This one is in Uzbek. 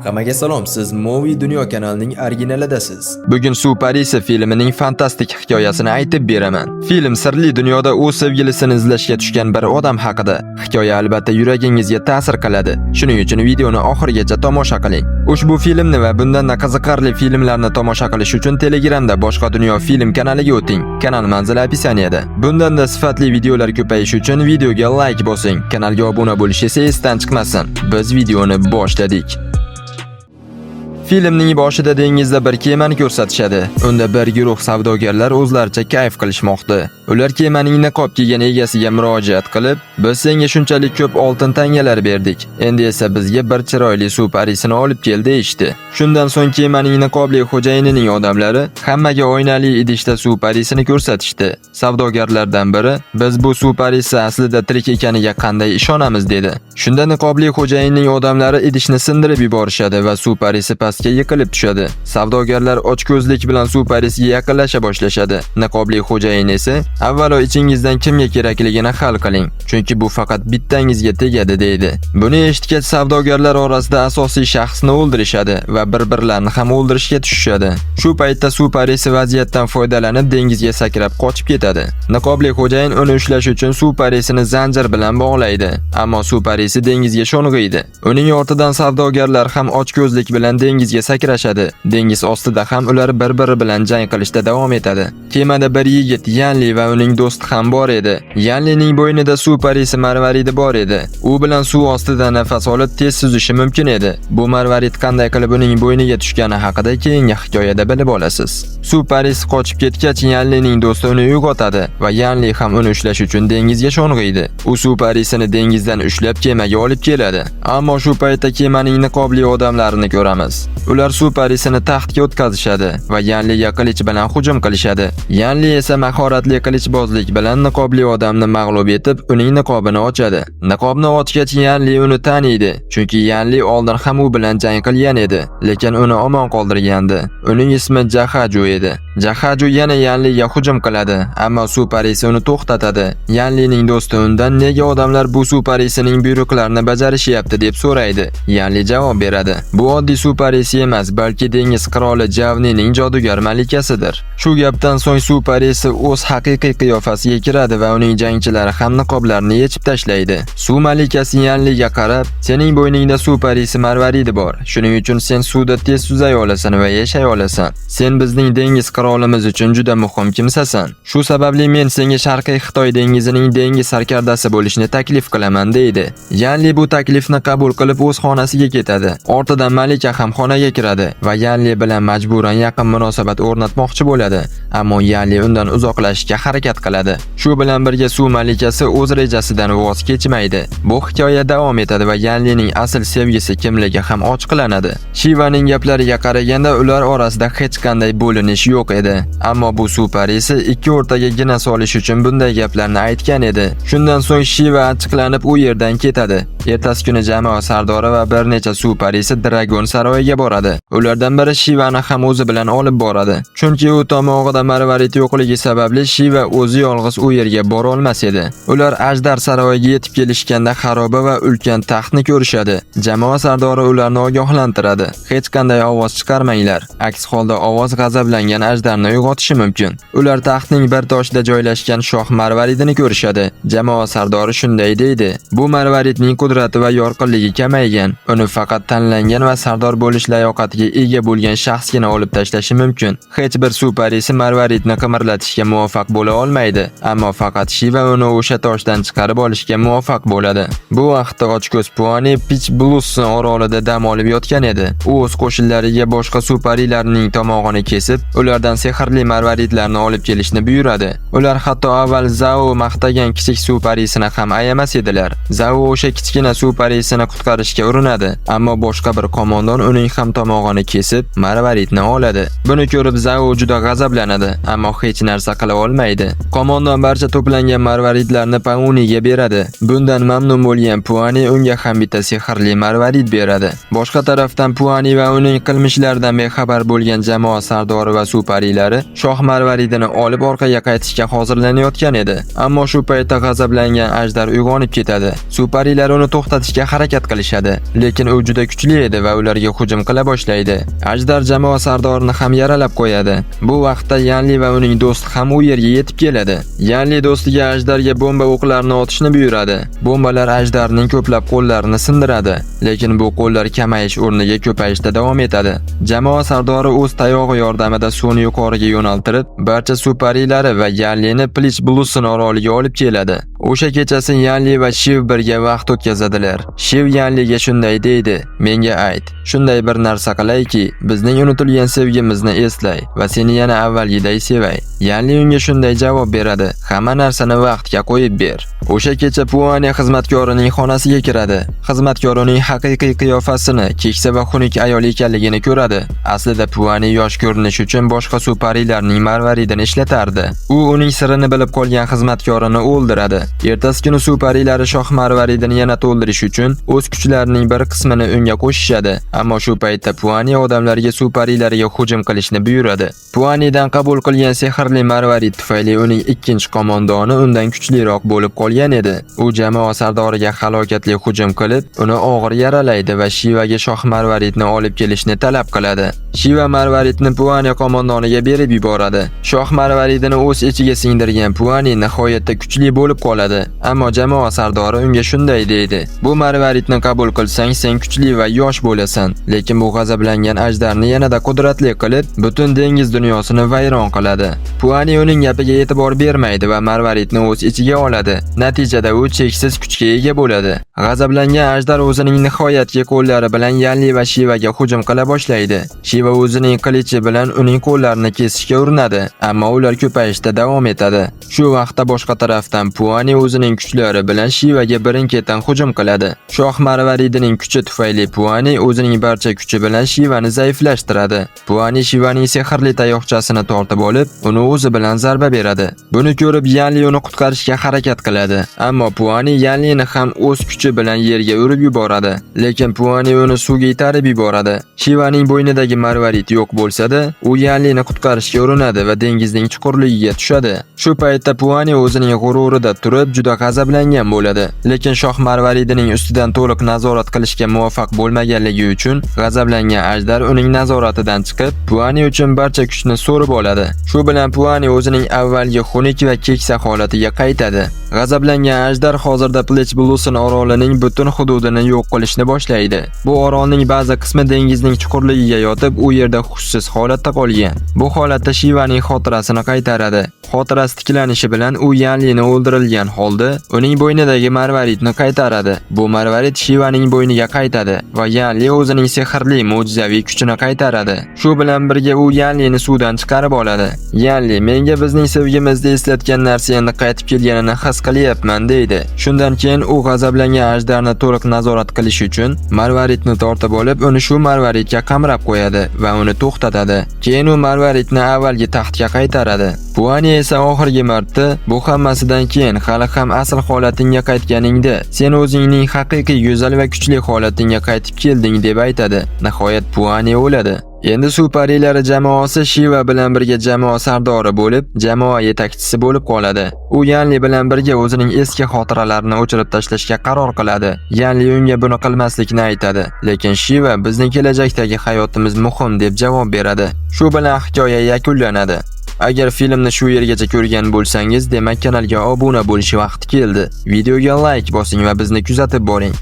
Hammaga salom, siz Movie Dunyo kanalining originalidasiz. Bugun Superisi filmining fantastik hikoyasini aytib beraman. Film sirli dunyoda o'z sevgilisini izlashga tushgan bir odam haqida. Hikoya albatta yuragingizga ta'sir qiladi. Shuning uchun videoni oxirigacha tomosha qiling. Ushbu filmni va bundan qiziqarli filmlarni tomosha qilish uchun Telegramda Boshqa dunyo film kanaliga o'ting. Kanal manzili opisiyaniyada. Bundan da sifatli videolar ko'payishi uchun videoga like bosing. Kanalga obuna bo'lish esa esdan chiqmasin. Biz videoni boshladik. Filmning boshida dengizda bir kemani ko'rsatishadi. Unda bir guruh savdogarlar o'zlaricha kayf qilishmoqda. Ular kemaning niqob kiygan egasiga murojaat qilib, "Biz senga shunchalik ko'p oltin tangalar berdik. Endi esa bizga bir chiroyli suv parisini olib kel" deyishdi. Shundan so'ng kemaning niqobli xo'jayinining odamlari hammaga oynali idishda suv parisini ko'rsatishdi. Savdogarlardan biri, "Biz bu suv parisi aslida tirik ekaniga qanday ishonamiz?" dedi. Shunda niqobli xo'jayinning odamlari idishni sindirib yuborishadi va suv parisi pastga yiqilib tushadi. Savdogarlar ochko'zlik bilan suv parisiga yaqinlasha boshlashadi. Niqobli xo'jayin esa, "Avvalo ichingizdan kimga kerakligini hal qiling, chunki bu faqat bittangizga tegadi" deydi. Buni eshitgach savdogarlar orasida asosiy shaxsni o'ldirishadi va bir-birlarini ham o'ldirishga tushishadi. Shu paytda suv parisi vaziyatdan foydalanib dengizga sakrab qochib ketadi. Niqobli xo'jayin uni ushlash uchun suv parisini zanjir bilan bog'laydi, ammo suv parisi dengizga sho'ng'iydi. Uning ortidan savdogarlar ham ochko'zlik bilan dengizga sakrashadi. Dengiz ostida ham ular bir-biri bilan jang qilishda davom etadi. Kemada bir yigit Yanli va uning do'sti ham bor edi. Yanlining bo'ynida suv parisi marvaridi bor edi. U bilan suv ostida nafas olib tez suzishi mumkin edi. Bu marvarid qanday qilib uning bo'yniga tushgani haqida keyingi hikoyada bilib olasiz. Suv parisi qochib ketgach, Yanlining do'sti uni uyg'otadi va Yanli ham uni ushlash uchun dengizga sho'ng'iydi. U suv parisini dengizdan ushlab kemaga olib keladi. Ammo shu paytda kemaning niqobli odamlarini ko'ramiz. Ular suv parisini taxtga o'tkazishadi va Yanliga qilich bilan hujum qilishadi. Yanli esa mahoratli qilichbozlik bilan niqobli odamni mag'lub etib, uning niqobini ochadi. Niqobni ochgach, Yanli uni taniydi, chunki Yanli oldin ham u bilan jang qilgan edi, lekin uni omon qoldirgandi. Uning ismi Jahaju edi. Jahaju yana Yanliga hujum qiladi, ammo suv parisi uni to'xtatadi. Yanlining do'sti undan "Nega odamlar bu suv parisining buyruqlarini bajarishyapti?" deb so'raydi. Yanli javob beradi: "Bu oddiy suv parisi emas, balki dengiz qiroli Javnining jodugar malikasidir." Shu gapdan so'ng suv parisi o'z haqiqiy qiyofasiga kiradi va uning jangchilari ham niqoblarini yechib tashlaydi. Suv malikasi Yanliga qarab, "Sening bo'yningda suv parisi marvaridi bor. Shuning uchun sen suvda tez suzay olasan va yashay olasan. Sen bizning dengiz qirolimiz uchun juda muhim kimsasan. Shu sababli men senga Sharqiy Xitoy dengizining dengiz sarkardasi bo'lishni taklif qilaman" deydi. Yanli bu taklifni qabul qilib o'z xonasiga ketadi. Ortidan malika ham xonaga kiradi va Yanli bilan majburan yaqin munosabat o'rnatmoqchi bo'ladi, ammo Yanli undan uzoqlashishga harakat qiladi. Shu bilan birga suv malikasi o'z rejasidan voz kechmaydi. Bu hikoya davom etadi va Yanlining asl sevgisi kimligi ham ochiqlanadi. Shivaning gaplariga qaraganda ular orasida hech qanday bo'linish yo'q edi, ammo bu suv parisi ikki o'rtaga gina solish uchun bunday gaplarni aytgan edi. Shundan so'ng Shiva achchiqlanib u yerdan ketadi. Ertasi kuni jamoa sardori va bir necha suv parisi Dragon saroyiga boradi. Ulardan biri Shivani ham o'zi bilan olib boradi. Chunki u tomog'ida marvarid yo'qligi sababli Shiva o'zi yolg'iz u yerga bora olmas edi. Ular Ajdar saroyiga yetib kelishganda xaroba va ulkan taxtni ko'rishadi. Jamoa sardori ularni ogohlantiradi: "Hech qanday ovoz chiqarmanglar. Aks holda ovoz g'azablangan Ajdarni uyg'otishi mumkin." Ular taxtning bir toshida joylashgan shoh marvaridini ko'rishadi. Jamoa sardori shunday deydi: "Bu marvaridning qudrati va yorqinligi kamaygan. Uni faqat tanlangan va sardor bo'lish layoqatiga ega bo'lgan shaxsgina olib tashlashi mumkin. Hech bir suv parisi marvaridni qimirlatishga muvaffaq bo'la olmaydi, ammo faqat Shiva uni o'sha toshdan chiqarib olishga muvaffaq bo'ladi." Bu vaqtda ochko'z Puani Pitch Blues orolida dam olib yotgan edi. U o'z qo'shinlariga boshqa suv parilarining tomog'ini kesib, ulardan sehrli marvaridlarni olib kelishni buyuradi. Ular hatto avval Zao maqtagan kichik suv parisini ham ayamas edilar. Zao o'sha kichkina suv parisini qutqarishga urinadi, ammo boshqa bir qo'mondon uning ham tomog'ini kesib, Marvaridni oladi. Buni ko'rib Zao juda g'azablanadi, ammo hech narsa qila olmaydi. Qo'mondon barcha to'plangan Marvaridlarni Pauniga beradi. Bundan mamnun bo'lgan Puani unga ham bitta sehrli Marvarid beradi. Boshqa tarafdan Puani va uning qilmishlaridan bexabar bo'lgan jamoa sardori va suparilari shoh Marvaridini olib orqaga qaytishga hozirlanayotgan edi. Ammo shu paytda g'azablangan ajdar uyg'onib ketadi. Suparilar uni to'xtatishga harakat qilishadi, lekin u juda kuchli edi va ularga hujum qila boshlaydi. Ajdar jamoa sardorini ham yaralab qo'yadi. Bu vaqtda Yanli va uning do'sti ham u yerga yetib keladi. Yanli do'stiga ajdarga bomba o'qlarini otishni buyuradi. Bombalar ajdarning ko'plab qo'llarini sindiradi, lekin bu qo'llar kamayish o'rniga ko'payishda davom etadi. Jamoa sardori o'z tayog'i yordamida suvni yuqoriga yo'naltirib, barcha suparilari va Yanlini Plich Bluson oroliga olib keladi. O'sha kechasi Yanli va Shiv birga vaqt o'tkazadilar. Shiv Yanliga shunday deydi: "Menga ayt, shunday bir narsa qilayki, bizning unutilgan sevgimizni eslay va seni yana avvalgiday sevay." Yanli unga shunday javob beradi: "Hamma narsani vaqtga qo'yib ber." O'sha kecha Puani xizmatkorining xonasiga kiradi. Xizmatkor uning haqiqiy qiyofasini, keksa va xunuk ayol ekanligini ko'radi. Aslida Puani yosh ko'rinish uchun boshqa suparilarning marvaridini ishlatardi. U uning sirini bilib qolgan xizmatkorini o'ldiradi. Ertasi kuni suparilari shoh marvaridini yana to'ldirish uchun o'z kuchlarining bir qismini unga qo'shishadi. Ammo shu paytda Puani odamlarga suparilariga hujum qilishni buyuradi. Puanidan qabul qilgan sehrli marvarid tufayli uning ikkinchi qo'mondoni undan kuchliroq bo'lib qolgan edi. U jamoa sardoriga halokatli hujum qilib, uni og'ir yaralaydi va Shivaga shoh marvaridni olib kelishni talab qiladi. Shiva marvaridni Puani qo'mondoniga berib yuboradi. Shoh marvaridini o'z ichiga singdirgan Puani nihoyatda kuchli bo'lib qoladi. Ammo jamoa sardori unga shunday deydi: "Bu marvaridni qabul qilsang, sen kuchli va yosh bo'lasan, lekin bu g'azablangan ajdarni yanada qudratli qilib, butun dengiz dunyosini vayron qiladi." Puani uning gapiga e'tibor bermaydi va marvaridni o'z ichiga oladi. Natijada u cheksiz kuchga ega bo'ladi. G'azablangan ajdar o'zining nihoyatli qo'llari bilan Yanli va Shivaga hujum qila boshlaydi. Shiva o'zining qilichi bilan uning qo'llarini kesishga urinadi, ammo ular ko'payishda davom etadi. Shu vaqtda boshqa tarafdan Puani o'zining kuchlari bilan Shivaga birin-ketin hujum qiladi. Shoh marvaridining kuchi tufayli Puani o'zining barcha kuchi bilan Shivani zaiflashtiradi. Puani Shivaning sehrli tayoqchasini tortib olib, uni o'zi bilan zarba beradi. Buni ko'rib Yanli uni qutqarishga harakat qiladi, ammo Puani Yanlini ham o'z kuchi bilan yerga urib yuboradi, lekin Puani uni suvga itarib yuboradi. Shivaning bo'ynidagi marvarid yo'q bo'lsa-da, u Yanlini qutqarishga urinadi va dengizning chuqurligiga tushadi. Shu paytda Puani o'zining g'ururida turib juda g'azablangan bo'ladi, lekin shoh marvaridining ustidan to'liq nazorat qilishga muvaffaq bo'lmaganligi uchun g'azablangan ajdar uning nazoratidan chiqib, Puani uchun barcha kuchni so'rib oladi. Shu bilan Puani o'zining avvalgi xunuk va keksa holatiga qaytadi. G'azablangan ajdar hozirda Plich Bluson orolining butun hududini yo'q qilishni boshlaydi. Bu orolning ba'zi qismi dengizning chuqurligiga yotib, u yerda hushsiz holatda qolgan. Bu holatda Shivaning xotirasini qaytaradi. Xotirasi tiklanishi bilan u Yanlini o'ldirilgan holda uning bo'ynidagi marvaridni qaytaradi. Bu marvarid Shivaning bo'yniga qaytadi va Yanli o'zining sehrli mo'jizaviy kuchini qaytaradi. Shu bilan birga u Yanlini suvdan chiqarib oladi. Yanli: "Menga bizning sevgimizni eslatgan narsa endi qaytib kelganini his qilyapman", deydi. Shundan keyin u g'azablangan ajdarni to'liq nazorat qilish uchun marvaridni tortib olib, uni shu marvaridga qamrab qo'yadi va uni to'xtatadi. Keyin u marvaridni avvalgi taxtga qaytaradi. Puani esa oxirgi marta: "Bu hammasidan keyin hali ham asl holatingga qaytganingda, sen o'zingning haqiqiy go'zal va kuchli holatingga qaytib kelding", deb aytadi. Nihoyat Puani o'ladi. Endi suparilari jamoasi Shiva bilan birga jamoa sardori bo'lib, jamoa yetakchisi bo'lib qoladi. U Yanli bilan birga o'zining eski xotiralarini o'chirib tashlashga qaror qiladi. Yanli unga buni qilmaslikni aytadi, lekin Shiva: "Bizning kelajakdagi hayotimiz muhim", deb javob beradi. Shu bilan hikoya yakunlanadi. Agar filmni shu yergacha ko'rgan bo'lsangiz, demak kanalga obuna bo'lish vaqti keldi. Videoga like bosing va bizni kuzatib boring.